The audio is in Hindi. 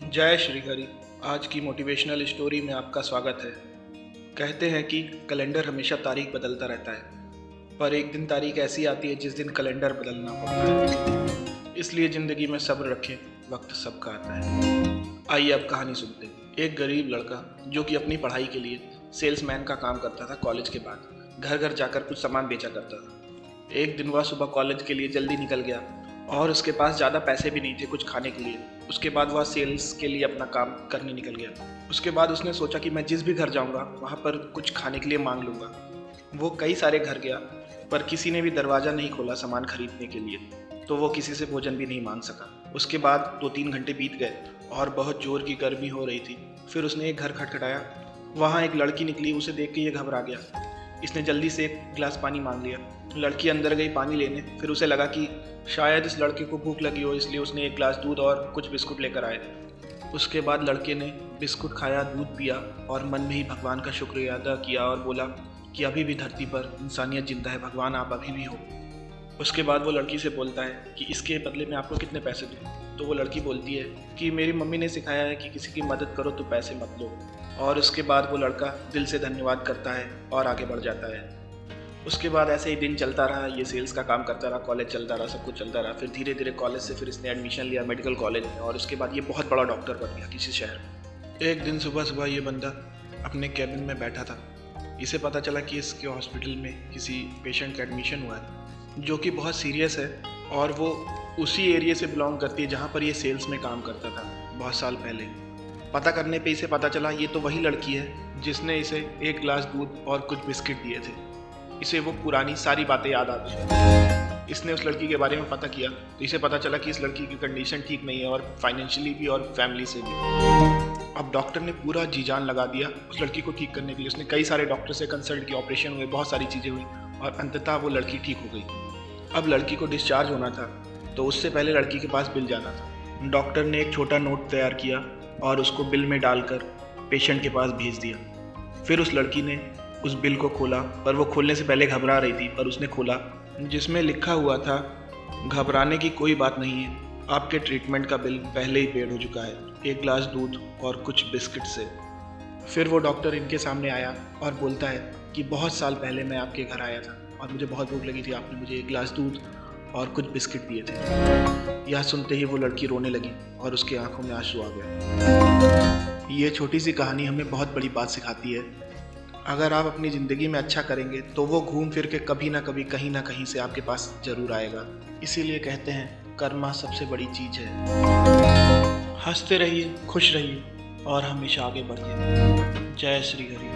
जय श्री हरि। आज की मोटिवेशनल स्टोरी में आपका स्वागत है। कहते हैं कि कैलेंडर हमेशा तारीख बदलता रहता है, पर एक दिन तारीख ऐसी आती है जिस दिन कैलेंडर बदलना पड़ता है। इसलिए ज़िंदगी में सब्र रखें, वक्त सबका आता है। आइए अब कहानी सुनते हैं। एक गरीब लड़का जो कि अपनी पढ़ाई के लिए सेल्समैन का काम करता था, कॉलेज के बाद घर घर जाकर कुछ सामान बेचा करता था। एक दिन वह सुबह कॉलेज के लिए जल्दी निकल गया और उसके पास ज़्यादा पैसे भी नहीं थे कुछ खाने के लिए। उसके बाद वह सेल्स के लिए अपना काम करने निकल गया। उसके बाद उसने सोचा कि मैं जिस भी घर जाऊंगा वहाँ पर कुछ खाने के लिए मांग लूँगा। वो कई सारे घर गया पर किसी ने भी दरवाज़ा नहीं खोला सामान खरीदने के लिए, तो वो किसी से भोजन भी नहीं मांग सका। उसके बाद 2-3 घंटे बीत गए और बहुत जोर की गर्मी हो रही थी। फिर उसने एक घर खटखटाया। वहाँ एक लड़की निकली। उसे देख के ये घबरा गया। इसने जल्दी से एक गिलास पानी मांग लिया। लड़की अंदर गई पानी लेने। फिर उसे लगा कि शायद इस लड़के को भूख लगी हो, इसलिए उसने एक गिलास दूध और कुछ बिस्कुट लेकर आए। उसके बाद लड़के ने बिस्कुट खाया, दूध पिया और मन में ही भगवान का शुक्रिया अदा किया और बोला कि अभी भी धरती पर इंसानियत जिंदा है, भगवान आप अभी भी हो। उसके बाद वो लड़की से बोलता है कि इसके बदले में आपको कितने पैसे दूँ। तो वो लड़की बोलती है कि मेरी मम्मी ने सिखाया है कि किसी की मदद करो तो पैसे मत लो। और उसके बाद वो लड़का दिल से धन्यवाद करता है और आगे बढ़ जाता है। उसके बाद ऐसे ही दिन चलता रहा। ये सेल्स का काम करता रहा, कॉलेज चलता रहा, सब कुछ चलता रहा। फिर धीरे धीरे कॉलेज से फिर इसने एडमिशन लिया मेडिकल कॉलेज में और उसके बाद ये बहुत बड़ा डॉक्टर बन गया किसी शहर में। एक दिन सुबह सुबह ये बंदा अपने कैबिन में बैठा था। इसे पता चला कि इसके हॉस्पिटल में किसी पेशेंट का एडमिशन हुआ है जो कि बहुत सीरियस है और वो उसी एरिया से बिलोंग करती है जहाँ पर ये सेल्स में काम करता था बहुत साल पहले। पता करने पे इसे पता चला ये तो वही लड़की है जिसने इसे एक गिलास दूध और कुछ बिस्किट दिए थे। इसे वो पुरानी सारी बातें याद आ गई। इसने उस लड़की के बारे में पता किया तो इसे पता चला कि इस लड़की की कंडीशन ठीक नहीं है, और फाइनेंशियली भी और फैमिली से भी। अब डॉक्टर ने पूरा जी जान लगा दिया उस लड़की को ठीक करने के लिए। उसने कई सारे डॉक्टर से कंसल्ट किया, ऑपरेशन हुए, बहुत सारी चीज़ें हुई और अंततः वो लड़की ठीक हो गई। अब लड़की को डिस्चार्ज होना था तो उससे पहले लड़की के पास बिल जाना था। डॉक्टर ने एक छोटा नोट तैयार किया और उसको बिल में डालकर पेशेंट के पास भेज दिया। फिर उस लड़की ने उस बिल को खोला, पर वो खोलने से पहले घबरा रही थी, पर उसने खोला जिसमें लिखा हुआ था घबराने की कोई बात नहीं है, आपके ट्रीटमेंट का बिल पहले ही पेड हो चुका है, एक गिलास दूध और कुछ बिस्किट से। फिर वो डॉक्टर इनके सामने आया और बोलता है कि बहुत साल पहले मैं आपके घर आया था और मुझे बहुत भूख लगी थी, आपने मुझे एक गिलास दूध और कुछ बिस्किट दिए थे। यह सुनते ही वो लड़की रोने लगी और उसकी आंखों में आंसू आ गए। ये छोटी सी कहानी हमें बहुत बड़ी बात सिखाती है। अगर आप अपनी ज़िंदगी में अच्छा करेंगे तो वो घूम फिर के कभी ना कभी कहीं ना कहीं से आपके पास ज़रूर आएगा। इसीलिए कहते हैं कर्मा सबसे बड़ी चीज़ है। हंसते रहिए, खुश रहिए और हमेशा आगे बढ़िए। जय श्री हरि।